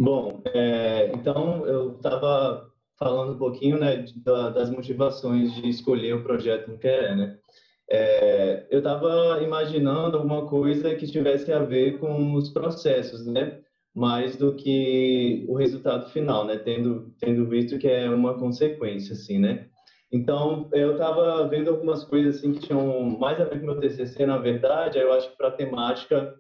Bom, então eu estava falando um pouquinho, né, das motivações de escolher o projeto Queré, né? Eu estava imaginando alguma coisa que tivesse a ver com os processos, né? Mais do que o resultado final, né? Tendo visto que é uma consequência, assim, né? Então, eu estava vendo algumas coisas assim que tinham mais a ver com o meu TCC, na verdade. Aí eu acho que para a temática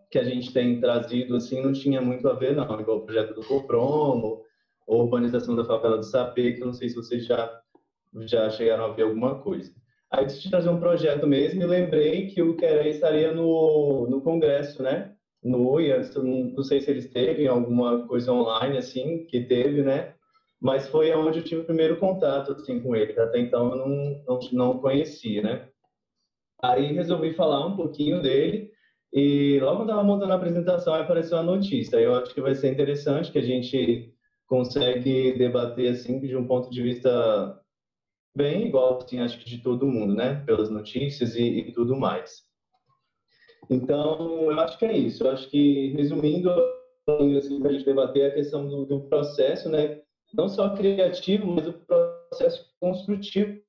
que a gente tem trazido assim não tinha muito a ver, não, igual o projeto do Copromo, ou urbanização da favela do Sapê, que eu não sei se vocês já chegaram a ver alguma coisa. Aí eu decidi trazer um projeto mesmo e lembrei que o Querer estaria no congresso, né? No UIA, não sei se eles teve alguma coisa online, assim, que teve, né? Mas foi onde eu tive o primeiro contato, assim, com ele. Até então eu não conhecia, né? Aí resolvi falar um pouquinho dele e logo quando estava montando a apresentação aí apareceu a notícia. Eu acho que vai ser interessante que a gente consegue debater assim de um ponto de vista bem igual, assim, acho que de todo mundo, né? Pelas notícias e tudo mais. Então, eu acho que é isso. Eu acho que, resumindo, assim, para a gente debater a questão do processo, né? Não só criativo, mas o processo construtivo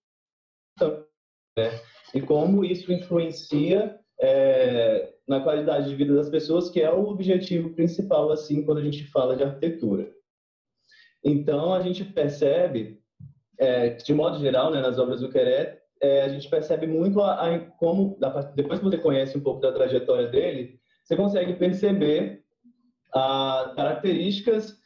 também, né? E como isso influencia na qualidade de vida das pessoas, que é o objetivo principal, assim, quando a gente fala de arquitetura. Então, a gente percebe, de modo geral, né, nas obras do Queret, a gente percebe muito como, depois que você conhece um pouco da trajetória dele, você consegue perceber características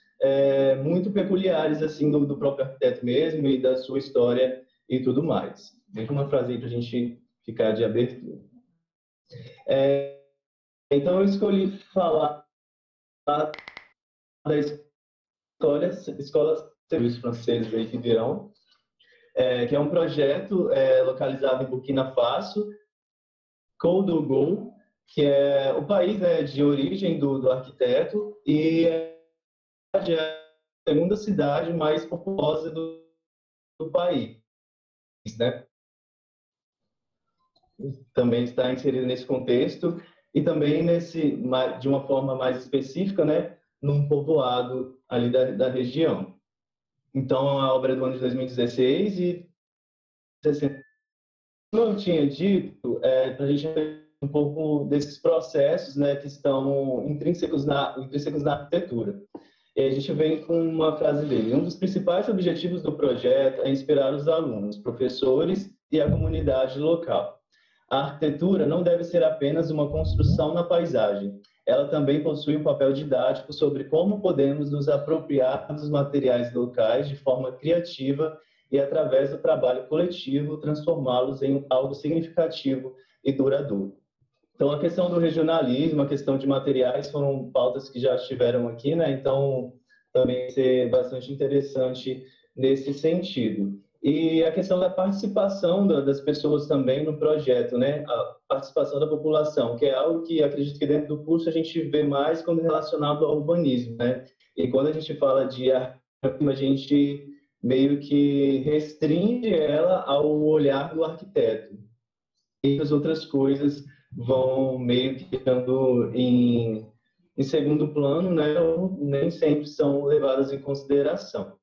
muito peculiares assim do próprio arquiteto mesmo e da sua história e tudo mais. Deixa uma frase aí para a gente ficar de abertura. Então, eu escolhi falar da Escola Serviços Franceses aí que virão, que é um projeto localizado em Burkina Faso, Ouagadougou, que é o país, né, de origem do arquiteto e é a segunda cidade mais populosa do país, né? Também está inserido nesse contexto e também de uma forma mais específica, né, num povoado ali da região. Então, a obra é do ano de 2016 e, como eu tinha dito, para a gente ver um pouco desses processos, né, que estão intrínsecos na arquitetura. E a gente vem com uma frase dele: um dos principais objetivos do projeto é inspirar os alunos, professores e a comunidade local. A arquitetura não deve ser apenas uma construção na paisagem. Ela também possui um papel didático sobre como podemos nos apropriar dos materiais locais de forma criativa e, através do trabalho coletivo, transformá-los em algo significativo e duradouro. Então, a questão do regionalismo, a questão de materiais foram pautas que já estiveram aqui, né? Então, também ser bastante interessante nesse sentido. E a questão da participação das pessoas também no projeto, né? A participação da população, que é algo que acredito que dentro do curso a gente vê mais quando relacionado ao urbanismo, né? E quando a gente fala de arquitetura, a gente meio que restringe ela ao olhar do arquiteto. E as outras coisas vão meio que ficando em segundo plano, né? Ou nem sempre são levadas em consideração.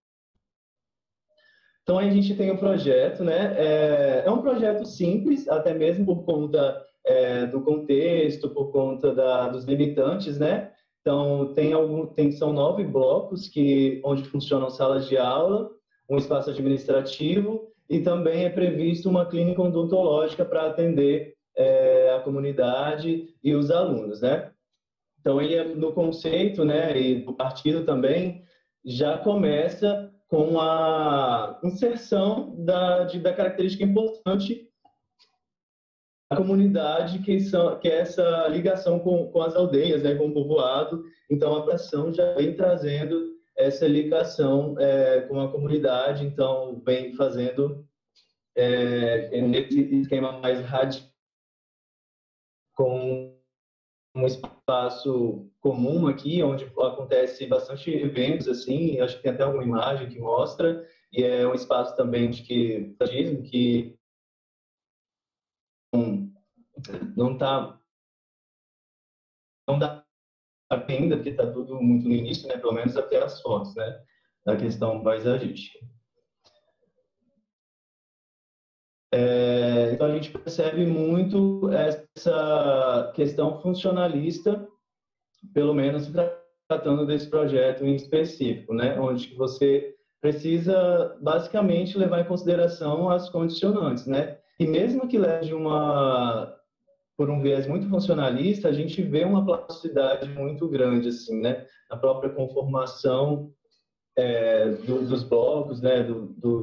Então, a gente tem um projeto, né? É um projeto simples, até mesmo por conta do contexto, por conta dos limitantes, né? Então, são 9 blocos onde funcionam salas de aula, um espaço administrativo e também é previsto uma clínica odontológica para atender a comunidade e os alunos, né? Então, ele, no conceito, né, e do partido também, já começa com a inserção da característica importante da comunidade, que é essa ligação com as aldeias, né, com o povoado. Então, a ação já vem trazendo essa ligação com a comunidade, então, vem fazendo nesse esquema mais radical, com um espaço comum aqui, onde acontece bastante eventos, assim, acho que tem até alguma imagem que mostra, e é um espaço também que não tá, não dá ainda, porque está tudo muito no início, né? Pelo menos até as fotos, né? Da questão paisagística. Então, a gente percebe muito essa questão funcionalista, pelo menos tratando desse projeto em específico, né? Onde você precisa, basicamente, levar em consideração as condicionantes, né? E mesmo que leve por um viés muito funcionalista, a gente vê uma plasticidade muito grande, assim, né? A própria conformação dos blocos, né,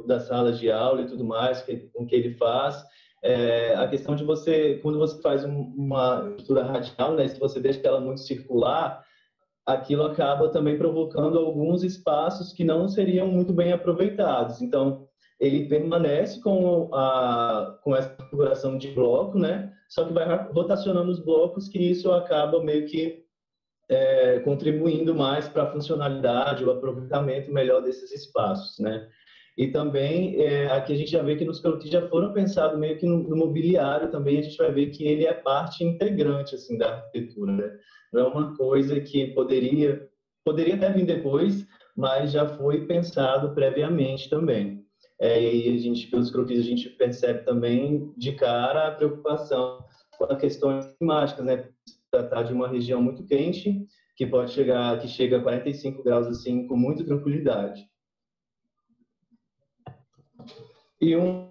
das salas de aula e tudo mais, com que ele faz. A questão de você, quando você faz uma estrutura radial, né, se você deixa ela muito circular, aquilo acaba também provocando alguns espaços que não seriam muito bem aproveitados. Então, ele permanece com essa configuração de bloco, né, só que vai rotacionando os blocos, que isso acaba meio que contribuindo mais para a funcionalidade, o aproveitamento melhor desses espaços, né? E também, aqui a gente já vê que nos croquis já foram pensados meio que no mobiliário também, a gente vai ver que ele é parte integrante, assim, da arquitetura, né? Não é uma coisa que poderia até vir depois, mas já foi pensado previamente também. E a gente, pelos croquis, a gente percebe também de cara a preocupação com as questões climáticas, né? Tratar de uma região muito quente, que chega a 45 graus assim com muita tranquilidade. E um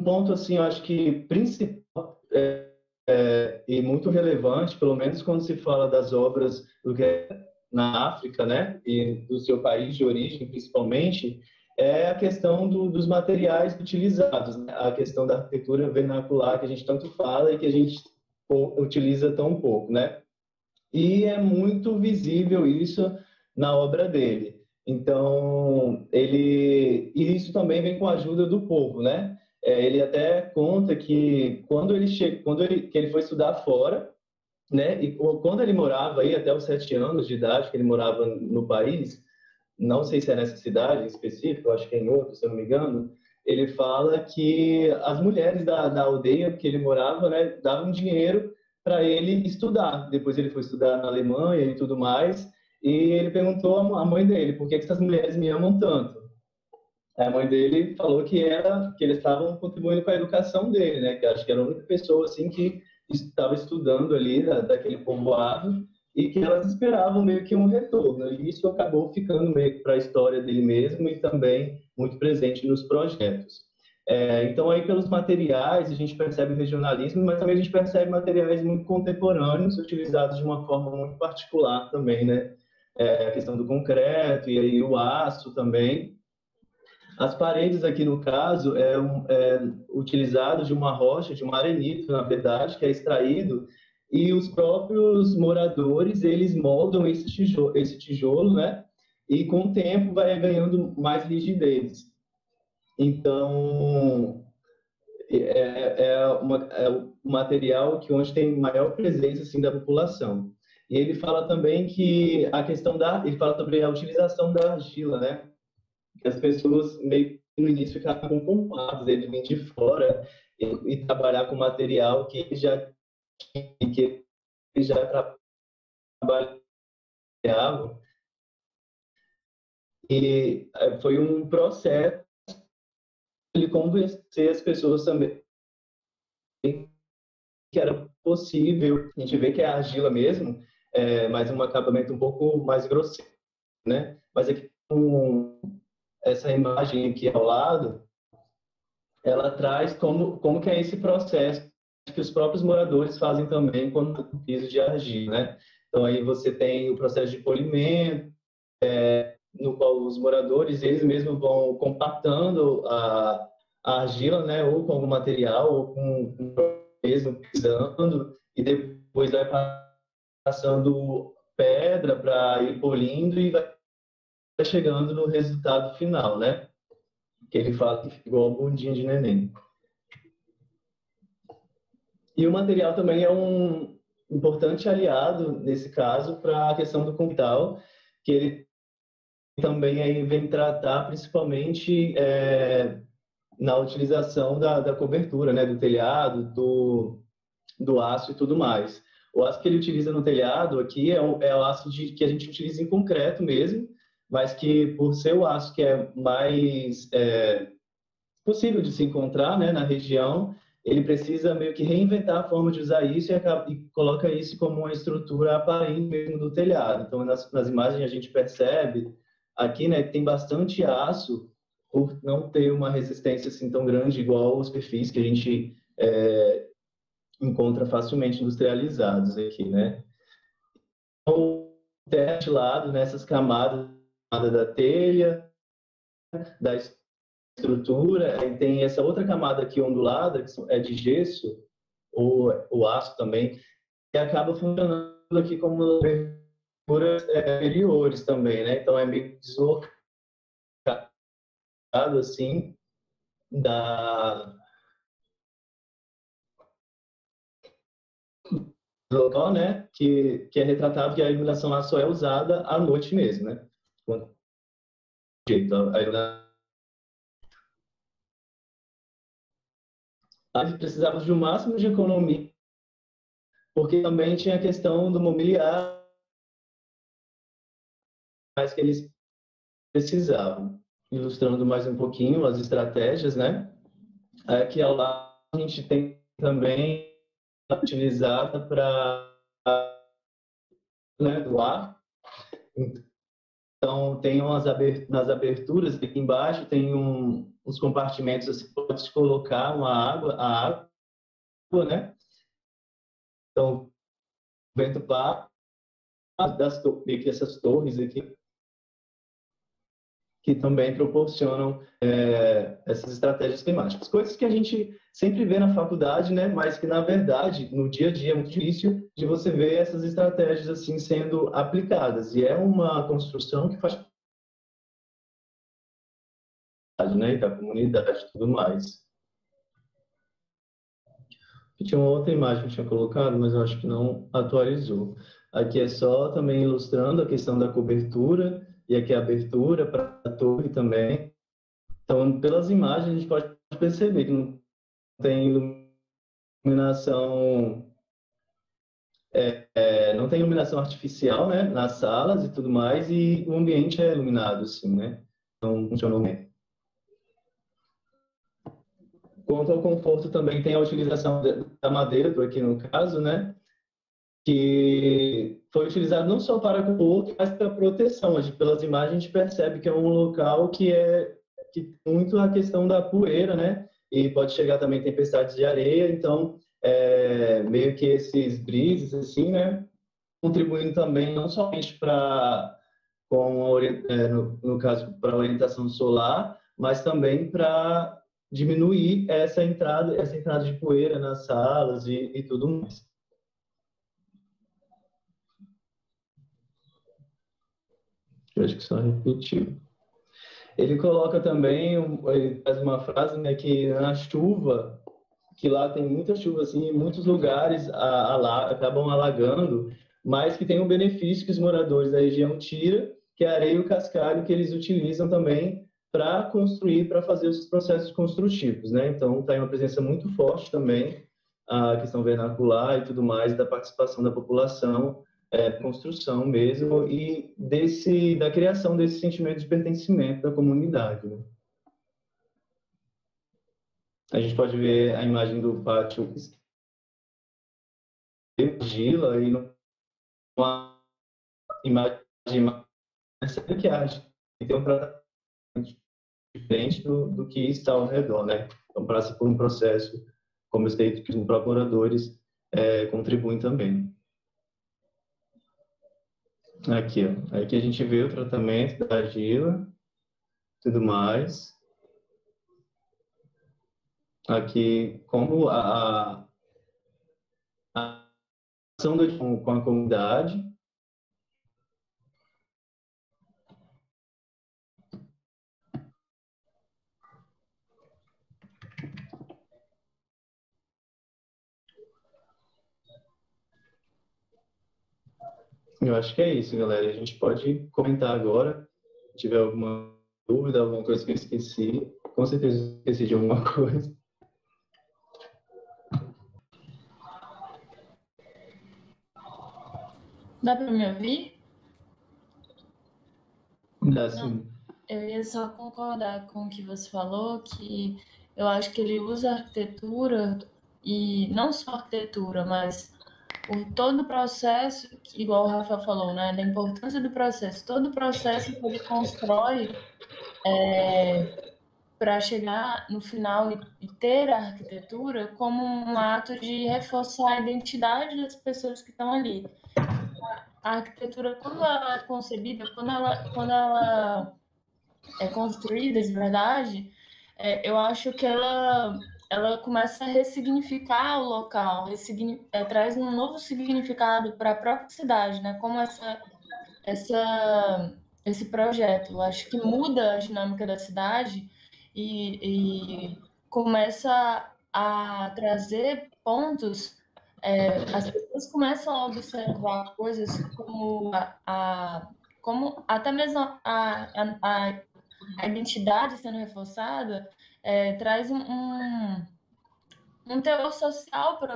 ponto assim, eu acho que principal e muito relevante, pelo menos quando se fala das obras na África, né, e do seu país de origem principalmente, é a questão dos materiais utilizados, né? A questão da arquitetura vernacular que a gente tanto fala e que a gente utiliza tão pouco, né? E é muito visível isso na obra dele. Então, e isso também vem com a ajuda do povo, né? Ele até conta que que ele foi estudar fora, né? E quando ele morava aí até os 7 anos de idade, que ele morava no país, não sei se é nessa cidade em específico, acho que é em outro, se eu não me engano, ele fala que as mulheres da aldeia que ele morava, né, davam dinheiro para ele estudar. Depois ele foi estudar na Alemanha e tudo mais, e ele perguntou à mãe dele, por que essas mulheres me amam tanto? A mãe dele falou que eles estavam contribuindo com a educação dele, né, que acho que era a única pessoa assim que estava estudando ali daquele povoado, e que elas esperavam meio que um retorno. E isso acabou ficando meio para a história dele mesmo e também muito presente nos projetos. Então, aí pelos materiais, a gente percebe o regionalismo, mas também a gente percebe materiais muito contemporâneos, utilizados de uma forma muito particular também, né? A questão do concreto e aí o aço também. As paredes aqui, no caso, é utilizado de uma rocha, de um arenito, na verdade, que é extraído, e os próprios moradores, eles moldam esse tijolo, né? E com o tempo vai ganhando mais rigidez. Então, é o material que onde tem maior presença assim da população. E ele fala também que ele fala também a utilização da argila, né? Que as pessoas meio que no início ficavam conformadas, ele vir de fora e trabalhar com material que ele já trabalhava. E foi um processo de convencer as pessoas também que era possível. A gente vê que é argila mesmo, mas um acabamento um pouco mais grosseiro, né? Mas aqui com essa imagem aqui ao lado, ela traz como que é esse processo que os próprios moradores fazem também quando o piso de argila, né? Então aí você tem o processo de polimento, no qual os moradores eles mesmos vão compactando a argila, né? Ou com algum material, ou com mesmo pisando, e depois vai passando pedra para ir polindo e vai chegando no resultado final, né? Que ele fala que fica igual uma bundinha de neném. E o material também é um importante aliado, nesse caso, para a questão do quintal, que ele também aí vem tratar principalmente na utilização da cobertura, né, do telhado, do aço e tudo mais. O aço que ele utiliza no telhado aqui é o aço que a gente utiliza em concreto mesmo, mas que por ser o aço que é mais possível de se encontrar, né, na região, ele precisa meio que reinventar a forma de usar isso e coloca isso como uma estrutura aparente mesmo do telhado. Então, nas imagens a gente percebe aqui, né, que tem bastante aço por não ter uma resistência assim tão grande igual os perfis que a gente encontra facilmente industrializados aqui, né? Então, testelado nessas camadas da telha, da estrutura, aí tem essa outra camada aqui ondulada, que é de gesso, ou o aço também, que acaba funcionando aqui como aberturas superiores também, né? Então é meio deslocado assim da local, né? Que é retratado que a iluminação lá só é usada à noite mesmo, né? Quando aí precisava de um máximo de economia, porque também tinha a questão do mobiliário mais que eles precisavam. Ilustrando mais um pouquinho as estratégias, né? Aqui ao lado a gente tem também utilizada para, né, doar. Então, tem nas aberturas aqui embaixo, tem uns compartimentos, assim, pode colocar a água, né? Então, o vento passa dessas torres aqui, que também proporcionam essas estratégias climáticas. Coisas que a gente sempre vê na faculdade, né? Mas que, na verdade, no dia a dia é muito difícil de você ver essas estratégias assim sendo aplicadas. E é uma construção que faz parte, né? Da comunidade e tudo mais. Tinha uma outra imagem que eu tinha colocado, mas eu acho que não atualizou. Aqui é só também ilustrando a questão da cobertura, e aqui a abertura para a torre também. Então, pelas imagens, a gente pode perceber que não tem iluminação, não tem iluminação artificial, né, nas salas e tudo mais, e o ambiente é iluminado, assim, né? Então, funcionou bem. Quanto ao conforto, também tem a utilização da madeira, por aqui no caso, né? Que foi utilizado não só para conforto, mas para proteção. Pelas imagens, a gente percebe que é um local que tem muito a questão da poeira, né? E pode chegar também tempestades de areia, então, meio que esses brises, assim, né? Contribuindo também não somente para, no caso, para a orientação solar, mas também para diminuir essa entrada de poeira nas salas e tudo mais. Eu acho que só repetiu. Ele coloca também, ele faz uma frase, né, que na chuva, que lá tem muita chuva, assim, em muitos lugares acabam alagando, mas que tem um benefício que os moradores da região tiram, que é a areia e o cascalho que eles utilizam também para construir, para fazer os processos construtivos, né? Então, está aí uma presença muito forte também, a questão vernacular e tudo mais, da participação da população construção mesmo e da criação desse sentimento de pertencimento da comunidade, né? A gente pode ver a imagem do pátio Gila e uma imagem essa maquiagem que tem um tratamento diferente do que está ao redor, né? Então passa por um processo, como eu sei que os procuradores contribuem também. Aqui, ó. Aqui a gente vê o tratamento da argila, tudo mais. Aqui, como a ação com a comunidade. Eu acho que é isso, galera. A gente pode comentar agora. Se tiver alguma dúvida, alguma coisa que eu esqueci, com certeza eu esqueci de alguma coisa. Dá para me ouvir? Não, Assim, eu ia só concordar com o que você falou, que eu acho que ele usa a arquitetura, e não só a arquitetura, mas todo o processo, igual o Rafa falou, né, da importância do processo, todo o processo que ele constrói para chegar no final e ter a arquitetura como um ato de reforçar a identidade das pessoas que estão ali. A arquitetura, quando ela é concebida, quando ela é construída de verdade, eu acho que ela começa a ressignificar o local, traz um novo significado para a própria cidade, né? Como esse projeto. Eu acho que muda a dinâmica da cidade e começa a trazer pontos. As pessoas começam a observar coisas como até mesmo a identidade sendo reforçada, traz um teor social para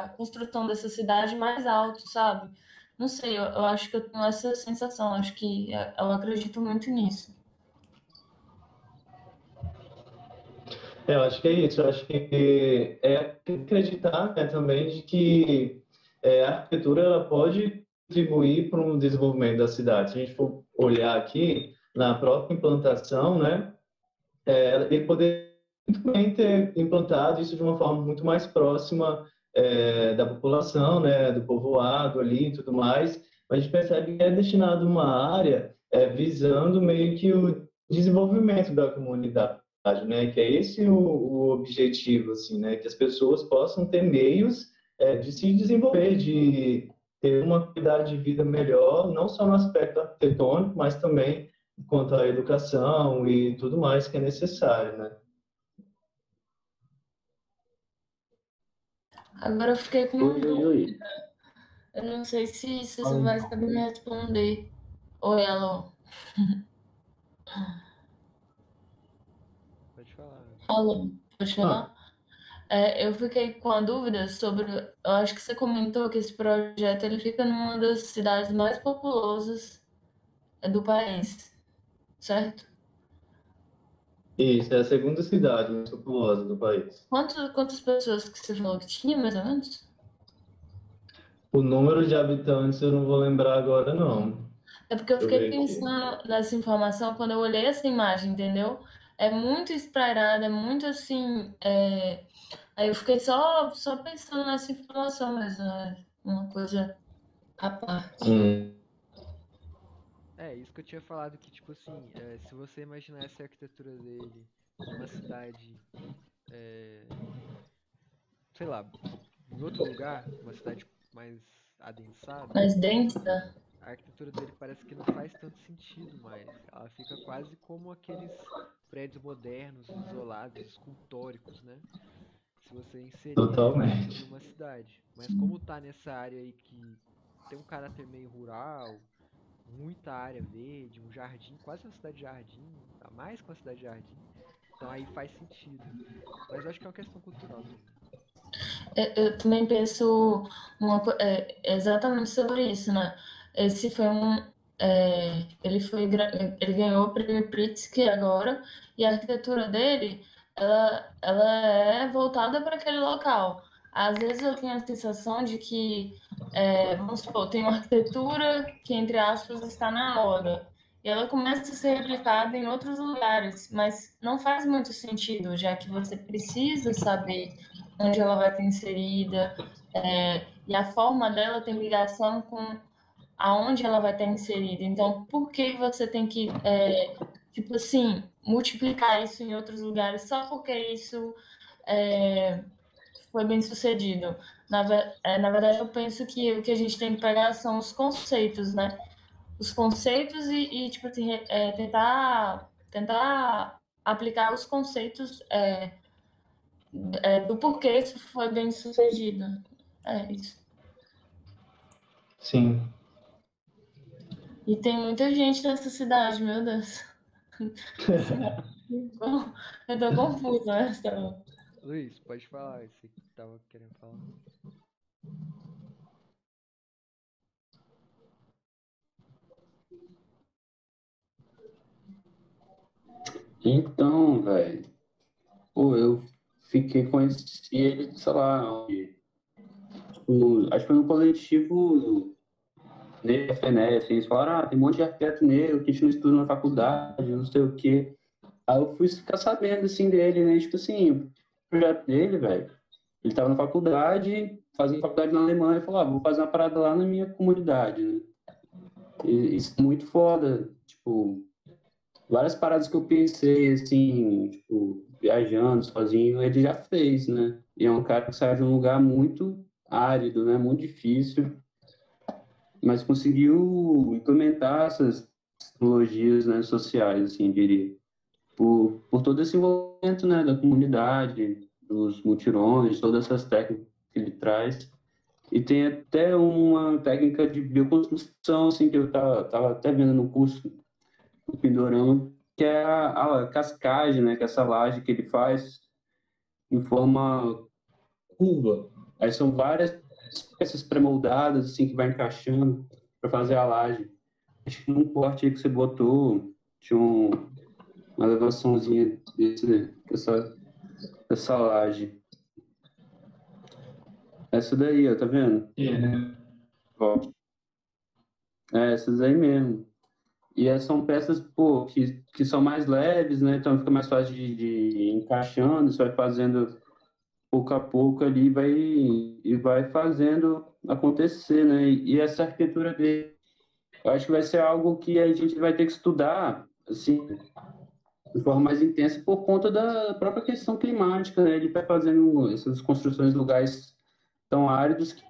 a construção dessa cidade mais alto, sabe? Não sei, eu acho que eu tenho essa sensação, acho que eu acredito muito nisso. eu acho que é isso. Eu acho que acreditar, né, também de que a arquitetura ela pode contribuir para um desenvolvimento da cidade. Se a gente for olhar aqui na própria implantação, né, ele poderia muito bem ter implantado isso de uma forma muito mais próxima da população, né, do povoado ali e tudo mais. Mas a gente percebe que é destinado uma área visando meio que o desenvolvimento da comunidade, né, que é esse o objetivo, assim, né, que as pessoas possam ter meios de se desenvolver, de ter uma qualidade de vida melhor, não só no aspecto arquitetônico, mas também quanto à educação e tudo mais que é necessário, né? Agora eu fiquei com uma Oi, oi, oi. dúvida. Eu não sei se você vai Fala. saber me responder. Oi, alô. Pode falar. Alô, pode Ah, falar? Eu fiquei com a dúvida sobre. Eu acho que você comentou que esse projeto ele fica numa das cidades mais populosas do país, certo? isso, é a segunda cidade mais populosa do país. Quantas pessoas que você falou que tinha, mais ou menos? O número de habitantes eu não vou lembrar agora, não. É porque eu Deixa eu fiquei ver aqui. pensando nessa informação quando eu olhei essa imagem, entendeu? É muito esprairada, é muito assim. Aí eu fiquei só pensando nessa informação, mas é uma coisa à parte. Hum, É, isso que eu tinha falado que, tipo assim, se você imaginasse a arquitetura dele numa cidade, é, sei lá, em outro lugar, uma cidade mais adensada, Mais densa, a arquitetura dele parece que não faz tanto sentido mais. Ela fica quase como aqueles prédios modernos, isolados, escultóricos, né? Se você inserir ele totalmente. numa cidade. Mas como tá nessa área aí que tem um caráter meio rural, muita área verde, um jardim, quase uma cidade de jardim, a mais que uma cidade de jardim. Então aí faz sentido. Mas eu acho que é uma questão cultural também. eu também penso exatamente sobre isso, né? Esse foi um. Ele ganhou o prêmio Pritzker agora, e a arquitetura dele ela é voltada para aquele local. Às vezes eu tenho a sensação de que, vamos supor, tem uma arquitetura que, entre aspas, está na moda. E ela começa a ser replicada em outros lugares, mas não faz muito sentido, já que você precisa saber onde ela vai estar inserida, e a forma dela tem ligação com aonde ela vai estar inserida. Então, por que você tem que, tipo assim, multiplicar isso em outros lugares só porque isso é, foi bem sucedido? Na verdade, eu penso que o que a gente tem que pegar são os conceitos, né? Os conceitos tipo assim, tentar aplicar os conceitos do porquê isso foi bem sucedido. É isso. Sim. E tem muita gente nessa cidade, meu Deus. Eu tô confusa, né? Luiz, pode falar, você que tava querendo falar. Então, velho, pô, eu conheci ele, sei lá, acho que foi no coletivo FNE, assim, eles falaram, tem um monte de arquiteto negro que a gente não estuda na faculdade, não sei o quê. Aí eu fui ficar sabendo, assim, dele, né, tipo assim, o projeto dele, velho, ele tava na faculdade, fazendo faculdade na Alemanha, e falou, vou fazer uma parada lá na minha comunidade, né. E isso é muito foda, tipo, várias paradas que eu pensei, assim, tipo, viajando sozinho, ele já fez, né? E é um cara que sai de um lugar muito árido, né? Muito difícil, mas conseguiu implementar essas tecnologias, né, sociais, assim, diria. Por todo esse envolvimento, né, da comunidade, dos mutirões, todas essas técnicas que ele traz. E tem até uma técnica de bioconstrução, assim, que eu tava até vendo no curso do Pindorama, que é a cascagem, né? Que é essa laje que ele faz em forma curva. Aí são várias peças pré-moldadas, assim, que vai encaixando para fazer a laje. Acho que num corte aí que você botou, tinha uma elevaçãozinha dessa laje. Essa daí, ó, tá vendo? Ó, essas aí mesmo. E são peças, pô, que são mais leves, né? Então fica mais fácil de ir encaixando, você vai fazendo pouco a pouco ali e vai fazendo acontecer, né? E essa arquitetura dele, eu acho que vai ser algo que a gente vai ter que estudar, assim, de forma mais intensa por conta da própria questão climática, né? Ele está fazendo essas construções em lugares tão áridos que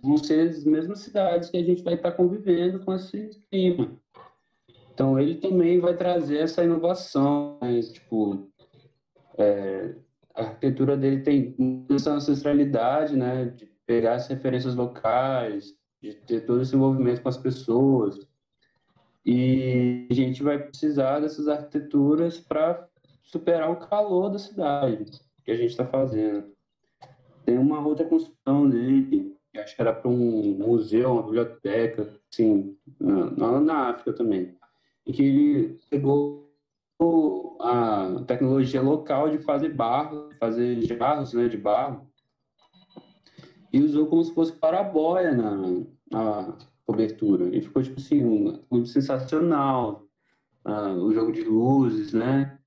vão ser as mesmas cidades que a gente vai estar convivendo com esse clima. Então, ele também vai trazer essa inovação, né? Tipo, a arquitetura dele tem essa ancestralidade, né? De pegar as referências locais, de ter todo esse envolvimento com as pessoas. E a gente vai precisar dessas arquiteturas para superar o calor da cidade que a gente está fazendo. Tem uma outra construção dele, que acho que era para um museu, uma biblioteca, assim, na África também, em que ele pegou a tecnologia local de fazer barro, fazer jarros, né, de barro, e usou como se fosse parabóia na cobertura. E ficou, tipo assim, muito sensacional. O jogo de luzes, né?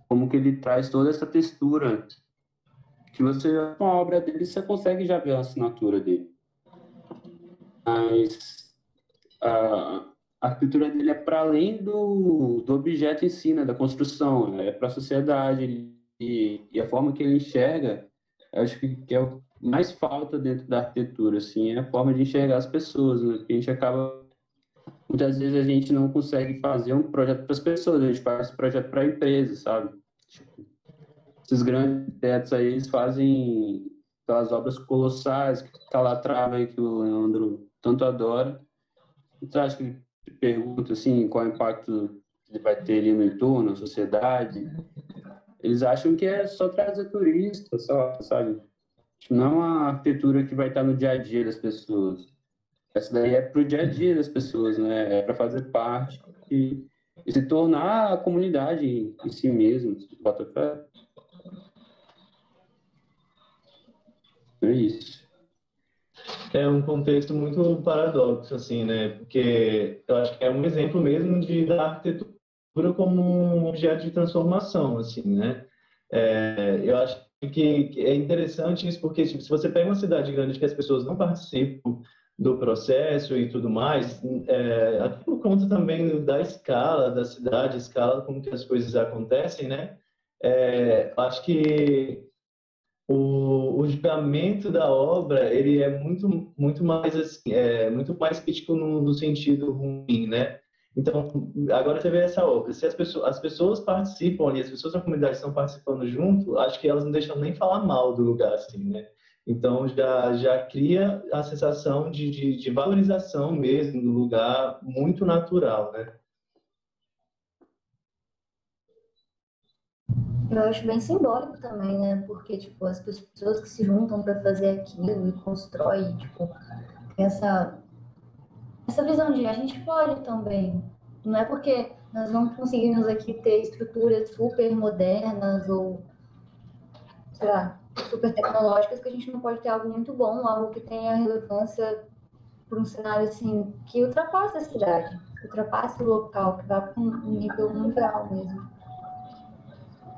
Como que ele traz toda essa textura que você, com a obra dele, você consegue já ver a assinatura dele. Mas a arquitetura dele é para além do objeto em si, né, da construção, né, é para a sociedade. E a forma que ele enxerga, eu acho que é o que mais falta dentro da arquitetura, assim, é a forma de enxergar as pessoas, né? Porque a gente acaba, muitas vezes a gente não consegue fazer um projeto para as pessoas, a gente faz projeto para a empresa, sabe? Tipo, esses grandes arquitetos aí, eles fazem aquelas obras colossais, que Calatrava aí, que o Leandro tanto adora. Você acha que ele pergunta assim, qual é o impacto ele vai ter ali no entorno, na sociedade? Eles acham que é só trazer turista, só, sabe? Tipo, não é uma arquitetura que vai estar no dia a dia das pessoas. Essa daí é para o dia a dia das pessoas, né? É para fazer parte e se tornar a comunidade em si mesmo. Bota fé. É isso. É um contexto muito paradoxo, assim, né? Porque eu acho que é um exemplo mesmo da arquitetura como um objeto de transformação, assim, né? Eu acho que é interessante isso porque, tipo, se você pega uma cidade grande que as pessoas não participam do processo e tudo mais, até por conta também da escala da cidade, a escala como que as coisas acontecem, né? Acho que o julgamento da obra ele é muito mais assim, muito mais crítico no sentido ruim, né? Então agora você vê essa obra, se as pessoas participam ali, as pessoas da comunidade estão participando junto, acho que elas não deixam nem falar mal do lugar assim, né? Então já cria a sensação de valorização mesmo do lugar muito natural, né? Eu acho bem simbólico também, né? Porque, tipo, as pessoas que se juntam para fazer aquilo e constroem, tipo, tem essa visão de a gente pode também. Não é porque nós não conseguimos aqui ter estruturas super modernas ou, sei lá, super tecnológicas, que a gente não pode ter algo muito bom, algo que tenha relevância para um cenário assim que ultrapasse a cidade, que ultrapasse o local, que vá para um nível mundial mesmo.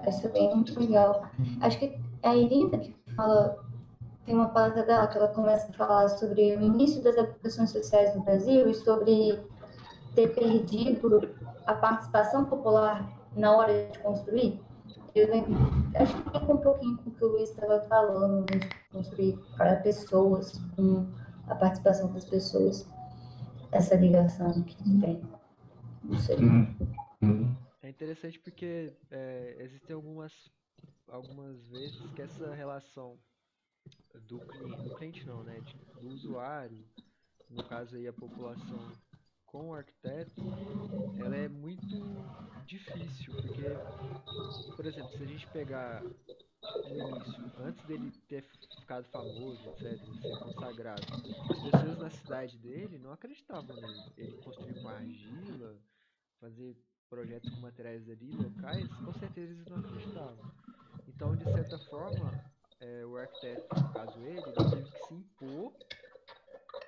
Isso é bem legal. Acho que é a Irina que fala, tem uma palestra dela que ela começa a falar sobre o início das aplicações sociais no Brasil e sobre ter perdido a participação popular na hora de construir. Eu acho que tem um pouquinho com o que o Luiz estava falando, né, de construir para pessoas, com a participação das pessoas, essa ligação que tem. Não sei. É interessante porque existem algumas vezes que essa relação do cliente não, né, do usuário, no caso aí a população com o arquiteto, ela é muito difícil, porque, por exemplo, se a gente pegar no início, antes dele ter ficado famoso, etc., ser consagrado, as pessoas na cidade dele não acreditavam nele. Ele construir com argila, fazer projetos com materiais ali locais, com certeza eles não acreditavam. Então, de certa forma, o arquiteto, no caso ele teve que se impor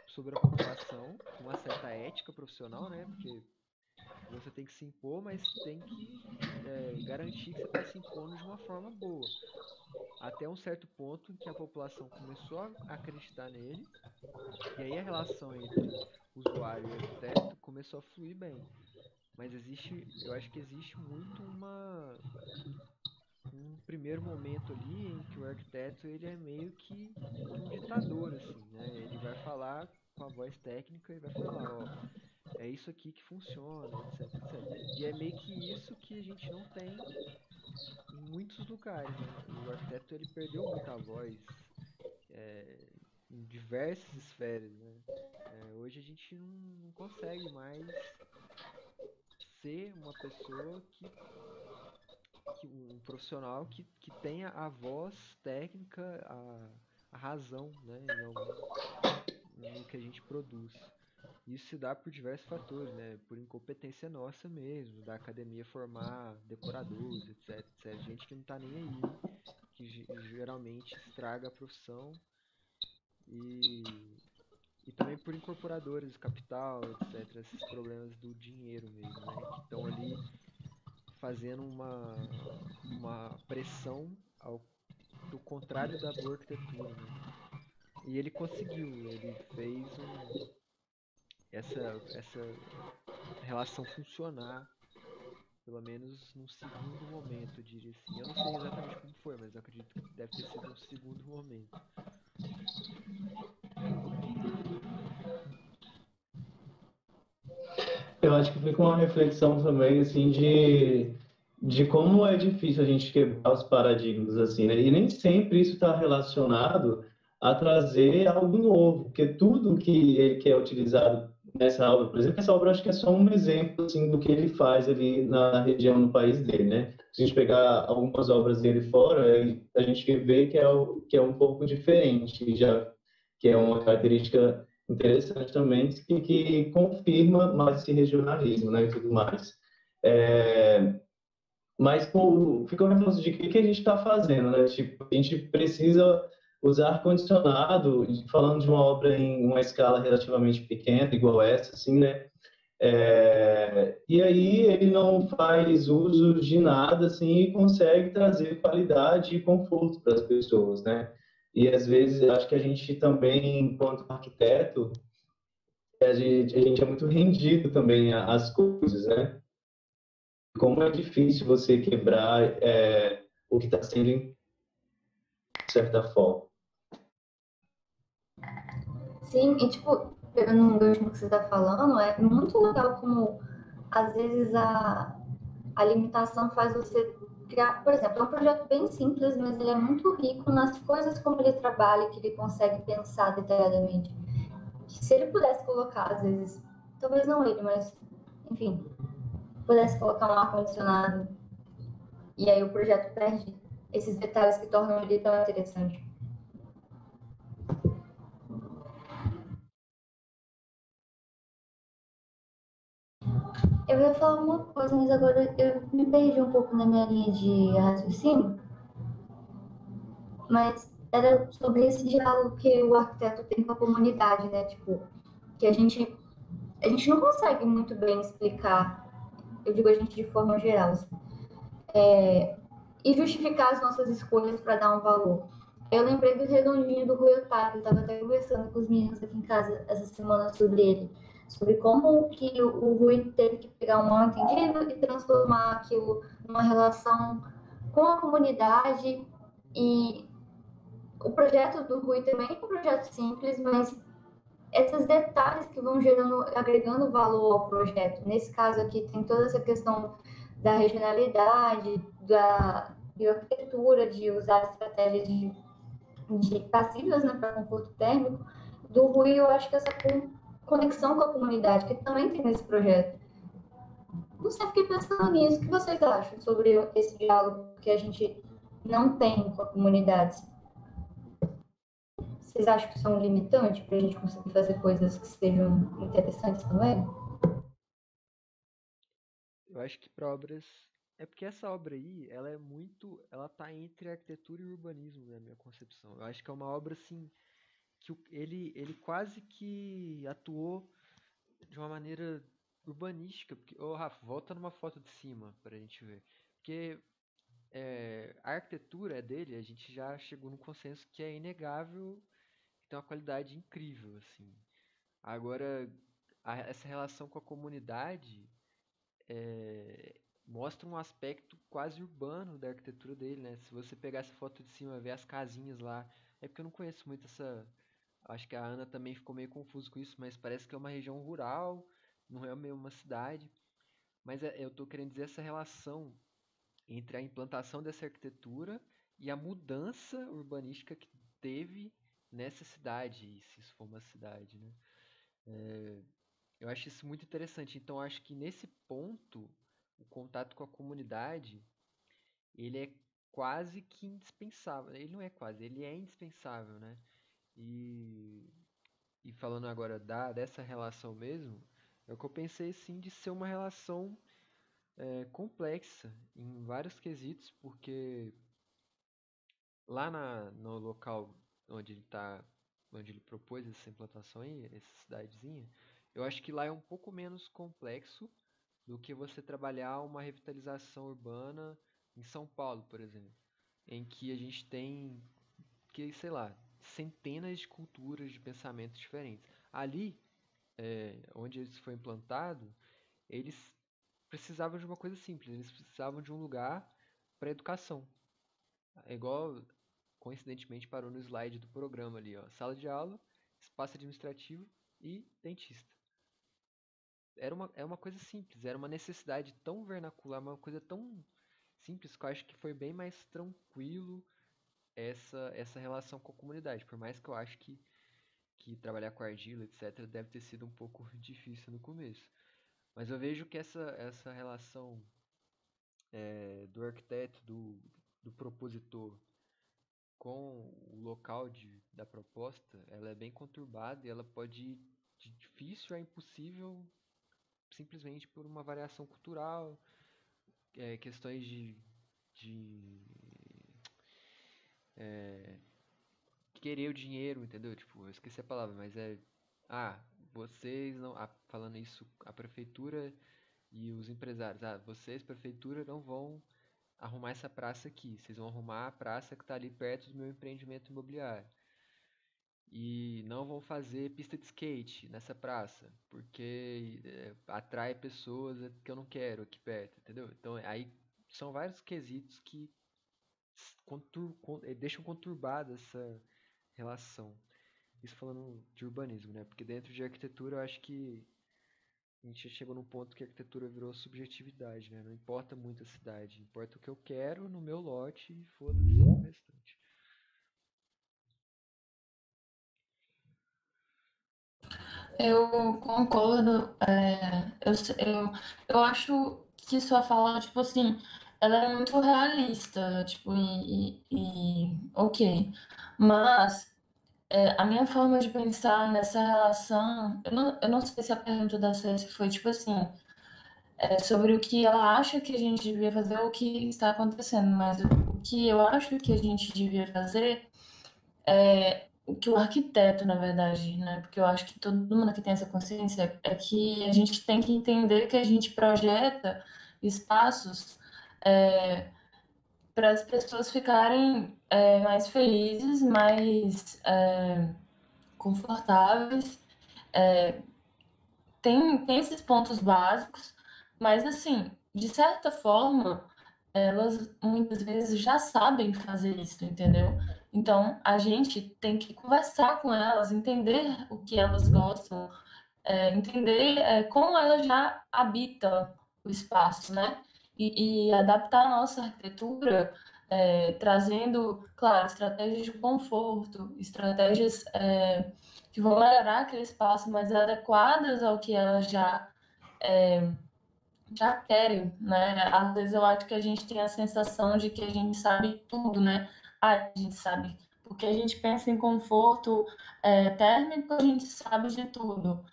sobre a população com uma certa ética profissional, né? Porque você tem que se impor, mas tem que garantir que você está se impondo de uma forma boa. Até um certo ponto em que a população começou a acreditar nele, e aí a relação entre usuário e arquiteto começou a fluir bem. Mas eu acho que existe muito um primeiro momento ali em que o arquiteto ele é meio que um ditador, assim, né? Ele vai falar com a voz técnica e vai falar, ó, é isso aqui que funciona, etc, etc. E é meio que isso que a gente não tem em muitos lugares, né? O arquiteto ele perdeu muita voz em diversas esferas, né? Hoje a gente não consegue mais ser uma pessoa um profissional que tenha a voz técnica, a razão, né, no que a gente produz. Isso se dá por diversos fatores, né? Por incompetência nossa mesmo, da academia formar decoradores, etc, etc. Gente que não tá nem aí, que geralmente estraga a profissão e também por incorporadores, capital, etc. Esses problemas do dinheiro mesmo, né? Que estão ali fazendo uma pressão do contrário da boa arquitetura, né? E ele conseguiu, ele fez essa relação funcionar, pelo menos num segundo momento, eu diria assim. Eu não sei exatamente como foi, mas eu acredito que deve ter sido um segundo momento. Eu acho que fica uma reflexão também, assim, de como é difícil a gente quebrar os paradigmas, assim, né? E nem sempre isso está relacionado a trazer algo novo, porque tudo que é utilizado nessa obra, por exemplo, essa obra acho que é só um exemplo, assim, do que ele faz ali na região, no país dele, né? Se a gente pegar algumas obras dele fora, a gente vê que é um pouco diferente, já que é uma característica interessante também, que confirma mais esse regionalismo, né, e tudo mais. Mas fica uma reflexão de que a gente está fazendo, né? Tipo, a gente precisa usar ar-condicionado, falando de uma obra em uma escala relativamente pequena, igual essa, assim, né? E aí ele não faz uso de nada, assim, e consegue trazer qualidade e conforto para as pessoas, né? E às vezes acho que a gente também, enquanto arquiteto, a gente é muito rendido também às coisas, né? Como é difícil você quebrar o que está sendo de certa forma. Sim, e tipo, pegando um gancho no que você está falando, é muito legal como às vezes a limitação faz você criar, por exemplo, é um projeto bem simples, mas ele é muito rico nas coisas como ele trabalha, que ele consegue pensar detalhadamente. Se ele pudesse colocar, às vezes, talvez não ele, mas, enfim, pudesse colocar um ar-condicionado, e aí o projeto perde esses detalhes que tornam ele tão interessante. Eu ia falar uma coisa, mas agora eu me perdi um pouco na minha linha de raciocínio, mas era sobre esse diálogo que o arquiteto tem com a comunidade, né? Tipo, que a gente não consegue muito bem explicar, eu digo a gente de forma geral, assim, e justificar as nossas escolhas para dar um valor. Eu lembrei do Redondinho do Rui Otávio, eu estava até conversando com os meninos aqui em casa essa semana sobre ele, sobre como que o Rui teve que pegar um mal-entendido e transformar aquilo numa relação com a comunidade. E o projeto do Rui também é um projeto simples, mas esses detalhes que vão gerando, agregando valor ao projeto. Nesse caso aqui tem toda essa questão da regionalidade, da bioarquitetura, de usar estratégias de passivas, né, para conforto térmico. Do Rui, eu acho que essa conexão com a comunidade, que também tem nesse projeto. Não sei, fiquei pensando nisso. O que vocês acham sobre esse diálogo que a gente não tem com a comunidade? Vocês acham que isso é um limitante para a gente conseguir fazer coisas que sejam interessantes também? Eu acho que para obras. É porque essa obra aí, ela é muito. Ela tá entre arquitetura e urbanismo, na minha concepção. Eu acho que é uma obra, assim, que ele quase que atuou de uma maneira urbanística. Porque, ô, Rafa, volta numa foto de cima pra gente ver. Porque a arquitetura é dele, a gente já chegou num consenso que é inegável, que tem uma qualidade incrível, assim. Agora, essa relação com a comunidade mostra um aspecto quase urbano da arquitetura dele, né? Se você pegar essa foto de cima e ver as casinhas lá, é porque eu não conheço muito essa. Acho que a Ana também ficou meio confusa com isso, mas parece que é uma região rural, não é meio uma cidade. Mas eu estou querendo dizer essa relação entre a implantação dessa arquitetura e a mudança urbanística que teve nessa cidade, se isso for uma cidade, né? Eu acho isso muito interessante. Então, eu acho que nesse ponto, o contato com a comunidade, ele é quase que indispensável. Ele não é quase, ele é indispensável, né? E, e falando agora dessa relação mesmo, é o que eu pensei, sim, de ser uma relação complexa em vários quesitos, porque lá no local onde onde ele propôs essa implantação aí, essa cidadezinha, eu acho que lá é um pouco menos complexo do que você trabalhar uma revitalização urbana em São Paulo, por exemplo, em que a gente tem, que, sei lá, centenas de culturas de pensamentos diferentes. Ali, onde isso foi implantado, eles precisavam de uma coisa simples, eles precisavam de um lugar para educação. É igual, coincidentemente, parou no slide do programa ali, ó. Sala de aula, espaço administrativo e dentista. É uma coisa simples, era uma necessidade tão vernacular, uma coisa tão simples que eu acho que foi bem mais tranquilo essa relação com a comunidade. Por mais que eu acho que trabalhar com argila, etc., deve ter sido um pouco difícil no começo. Mas eu vejo que essa relação do arquiteto, do propositor, com o local da proposta, ela é bem conturbada e ela pode ir de difícil a impossível simplesmente por uma variação cultural, questões de querer o dinheiro, entendeu? Tipo, eu esqueci a palavra, mas vocês não, falando isso, a prefeitura e os empresários, vocês, prefeitura, não vão arrumar essa praça aqui, vocês vão arrumar a praça que está ali perto do meu empreendimento imobiliário. E não vão fazer pista de skate nessa praça, porque atrai pessoas que eu não quero aqui perto, entendeu? Então aí são vários quesitos que deixam conturbada essa relação. Isso falando de urbanismo, né? Porque dentro de arquitetura eu acho que a gente já chegou num ponto que a arquitetura virou subjetividade, né? Não importa muito a cidade, importa o que eu quero no meu lote e foda-se o restante. Eu concordo. Eu acho que sua fala, tipo assim, ela é muito realista, tipo, ok. Mas a minha forma de pensar nessa relação, eu não sei se a pergunta da Cécia foi, tipo assim, sobre o que ela acha que a gente devia fazer ou o que está acontecendo, mas o que eu acho que a gente devia fazer é o que o arquiteto, na verdade, né? Porque eu acho que todo mundo que tem essa consciência é que a gente tem que entender que a gente projeta espaços para as pessoas ficarem mais felizes, mais confortáveis. Tem esses pontos básicos, mas assim, de certa forma, elas muitas vezes já sabem fazer isso, entendeu? Então, a gente tem que conversar com elas, entender o que elas gostam, entender como elas já habitam o espaço, né? E adaptar a nossa arquitetura, trazendo, claro, estratégias de conforto, estratégias que vão melhorar aquele espaço, mas adequadas ao que elas já querem, né? Às vezes eu acho que a gente tem a sensação de que a gente sabe tudo, né? A gente sabe, porque a gente pensa em conforto térmico, a gente sabe de tudo.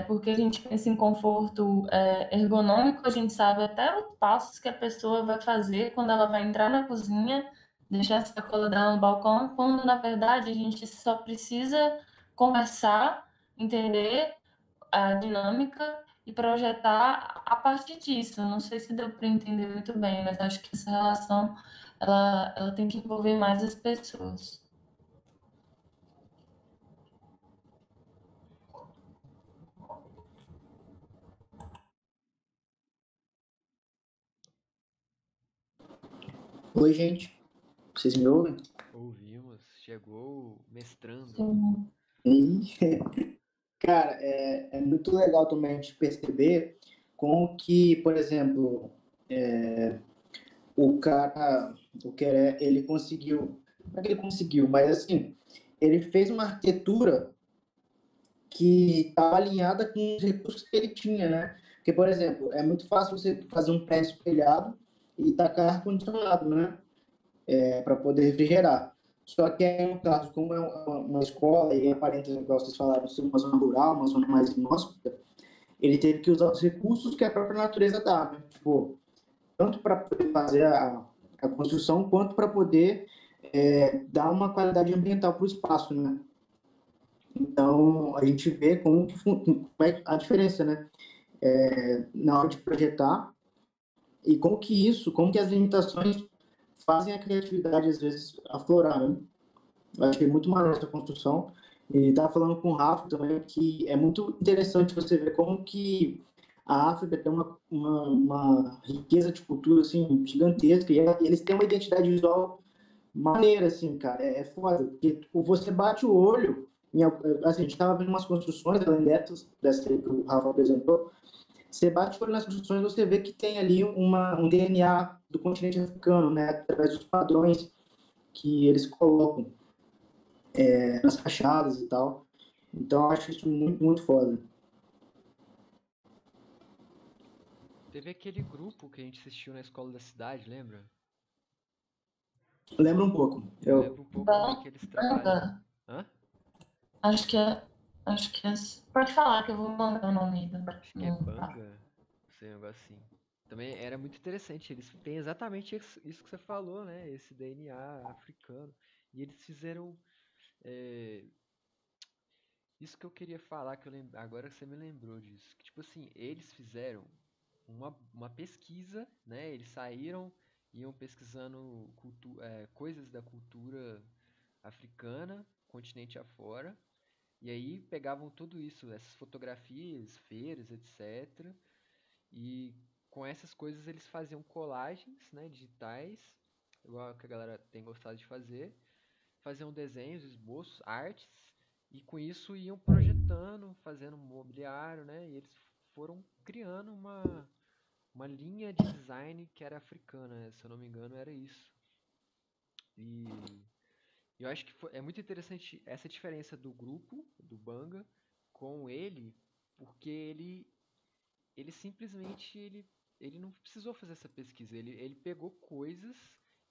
Porque a gente pensa em conforto ergonômico, a gente sabe até os passos que a pessoa vai fazer quando ela vai entrar na cozinha, deixar a sacola dela no balcão, quando na verdade a gente só precisa conversar, entender a dinâmica e projetar a partir disso. Não sei se deu para entender muito bem, mas acho que essa relação ela tem que envolver mais as pessoas. Oi, gente. Vocês me ouvem? Ouvimos, chegou o mestrando. Sim. Cara, é muito legal também a gente perceber como que, por exemplo, o cara, o Queré, ele conseguiu, não é que ele conseguiu, mas assim, ele fez uma arquitetura que estava alinhada com os recursos que ele tinha, né? Porque, por exemplo, é muito fácil você fazer um prédio espelhado e tacar ar-condicionado, né? Para poder refrigerar. Só que aí, no caso, como é uma escola e aparenta, igual vocês falaram, ser uma zona rural, uma zona mais inóspita, ele teve que usar os recursos que a própria natureza dá, né? Tipo, tanto para poder fazer a construção, quanto para poder dar uma qualidade ambiental para o espaço, né? Então, a gente vê como é a diferença, né? Na hora de projetar e como que as limitações fazem a criatividade, às vezes, aflorar, né? Eu achei muito maneiro essa construção. E estava falando com o Rafa também que é muito interessante você ver como que a África tem uma riqueza de cultura assim, gigantesca e eles têm uma identidade visual maneira, assim, cara. É foda, porque tipo, você bate o olho, assim, a gente estava vendo umas construções, além dessa que o Rafa apresentou, você bate o olho nas construções, você vê que tem ali um DNA do continente africano, né, através dos padrões que eles colocam nas fachadas e tal. Então, eu acho isso muito, muito foda. Teve aquele grupo que a gente assistiu na escola da cidade, lembra? Lembra um pouco. Eu lembro um pouco como é que eles trabalham. Banga. Hã? Acho que é. Acho que é. Pode falar que eu vou mandar o nome do. Acho que é Banga, sei, um negócio assim. Também era muito interessante, eles têm exatamente isso que você falou, né? Esse DNA africano. E eles fizeram. é, Isso que eu queria falar, agora que você me lembrou disso. Que, tipo assim, eles fizeram uma pesquisa, né? Eles saíram, iam pesquisando coisas da cultura africana, continente afora. E aí pegavam tudo isso, essas fotografias, feiras, etc. E com essas coisas eles faziam colagens, né, digitais, igual que a galera tem gostado de fazer. Faziam desenhos, esboços, artes, e com isso iam projetando, fazendo mobiliário, né? E eles foram criando uma linha de design que era africana, né? Se eu não me engano, era isso. E eu acho que é muito interessante essa diferença do grupo, do Banga, com ele, porque ele simplesmente ele não precisou fazer essa pesquisa. Ele pegou coisas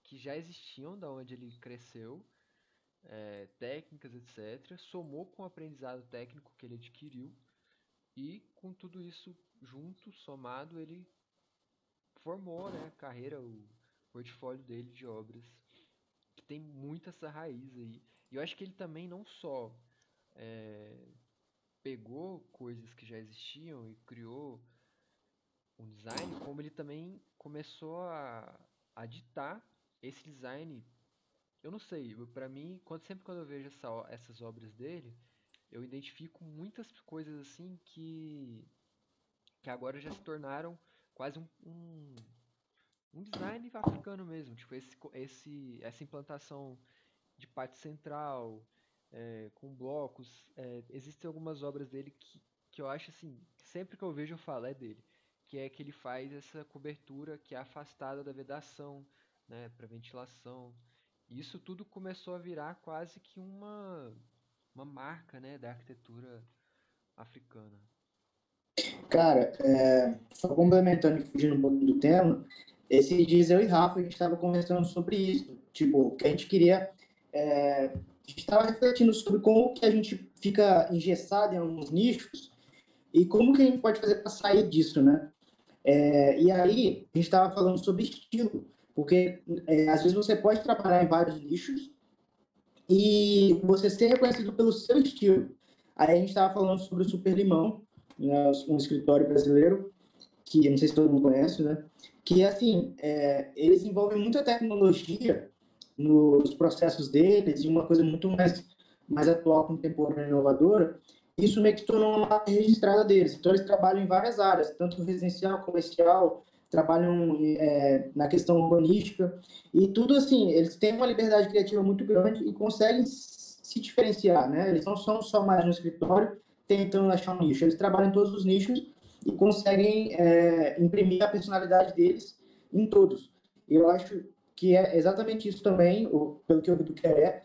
que já existiam da onde ele cresceu, técnicas, etc., somou com o aprendizado técnico que ele adquiriu e com tudo isso junto, somado, ele formou, né, a carreira, o portfólio dele de obras, que tem muito essa raiz aí. E eu acho que ele também não só pegou coisas que já existiam e criou um design, como ele também começou a ditar esse design. Eu não sei, pra mim, sempre quando eu vejo essas obras dele, eu identifico muitas coisas assim que agora já se tornaram quase um design africano mesmo. Tipo, essa implantação de parte central, com blocos. Existem algumas obras dele que eu acho assim, sempre que eu vejo eu falo, é dele. Que é que ele faz essa cobertura que é afastada da vedação, né, para ventilação. E isso tudo começou a virar quase que uma marca, né, da arquitetura africana. Cara, só complementando e fugindo um pouco do tema, esses dias eu e Rafa, a gente estava conversando sobre isso. Tipo, que a gente queria. A gente estava refletindo sobre como que a gente fica engessado em alguns nichos e como que a gente pode fazer para sair disso, né? E aí, a gente estava falando sobre estilo, porque às vezes você pode trabalhar em vários nichos e você ser reconhecido pelo seu estilo. Aí a gente estava falando sobre o Super Limão, né, um escritório brasileiro, que eu não sei se todo mundo conhece, né? Que, assim, eles envolvem muita tecnologia nos processos deles e uma coisa muito mais atual, contemporânea, inovadora. Isso meio que tornou uma marca registrada deles. Então, eles trabalham em várias áreas, tanto residencial, comercial, trabalham na questão urbanística e tudo assim. Eles têm uma liberdade criativa muito grande e conseguem se diferenciar, né? Eles não são só mais um escritório tentando achar um nicho. Eles trabalham em todos os nichos e conseguem imprimir a personalidade deles em todos. Eu acho que é exatamente isso também, pelo que eu vi do Queré.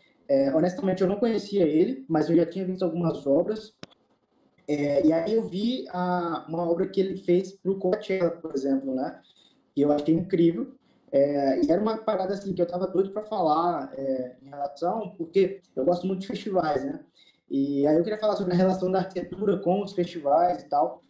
Honestamente, eu não conhecia ele, mas eu já tinha visto algumas obras. E aí eu vi uma obra que ele fez para o Coachella, por exemplo, né? E eu achei incrível. E era uma parada assim que eu estava doido para falar em relação, porque eu gosto muito de festivais, né? E aí eu queria falar sobre a relação da arquitetura com os festivais e tal.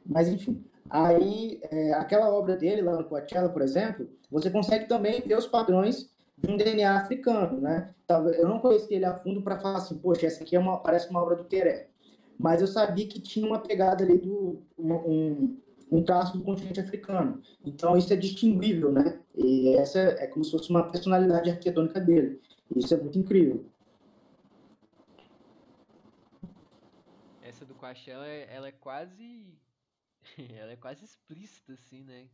Mas, enfim, aí aquela obra dele lá no Coachella, por exemplo, você consegue também ver os padrões de um DNA africano, né? Eu não conhecia ele a fundo para falar assim, poxa, essa aqui parece uma obra do Queré. Mas eu sabia que tinha uma pegada ali um traço do continente africano. Então, isso é distinguível, né? E essa é como se fosse uma personalidade arquitetônica dele. Isso é muito incrível. Essa do Coachella, ela é quase ela é quase explícita assim, né?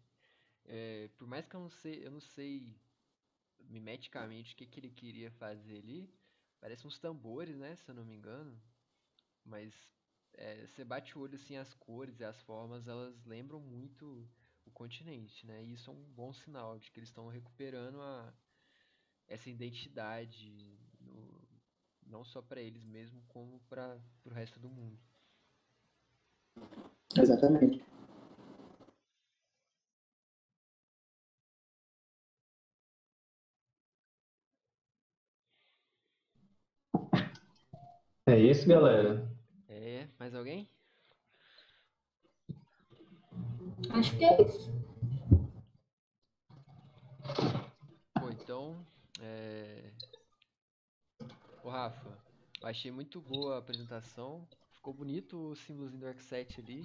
Por mais que eu não sei mimeticamente o que ele queria fazer ali, parece uns tambores, né, se eu não me engano, mas você bate o olho assim, as cores e as formas, elas lembram muito o continente, né? E isso é um bom sinal de que eles estão recuperando essa identidade não só para eles mesmo, como para o resto do mundo. Exatamente. É isso, galera. Mais alguém? Acho que é isso. Pô, então, ô Rafa, eu achei muito boa a apresentação. Ficou bonito o símbolozinho do Arc7 ali.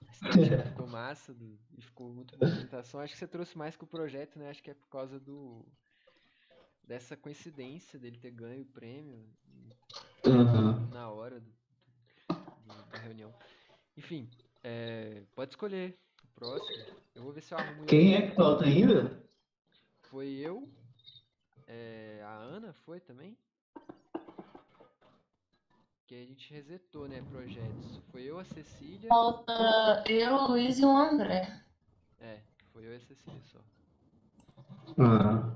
A estética ficou massa e ficou muito boa a apresentação. Acho que você trouxe mais que o projeto, né? Acho que é por causa dessa coincidência dele ter ganho o prêmio Uhum. na hora da reunião. Enfim, pode escolher o próximo. Eu vou ver se eu arrumo ele Quem aqui. é que falta ainda? Foi eu, a Ana foi também? Que a gente resetou, né, projetos. Foi eu, a Cecília. Falta eu, o Luiz e o André. Foi eu e a Cecília só. Ah.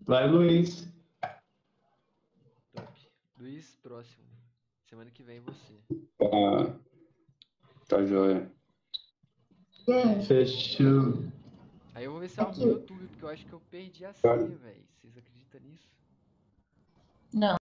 Vai, Luiz. Top. Luiz, próximo. Semana que vem você. Tá joia. Gente, Fechou. Aí eu vou ver se eu arrumo aqui. no YouTube, porque eu acho que eu perdi a senha, velho. Vocês acreditam nisso? Não.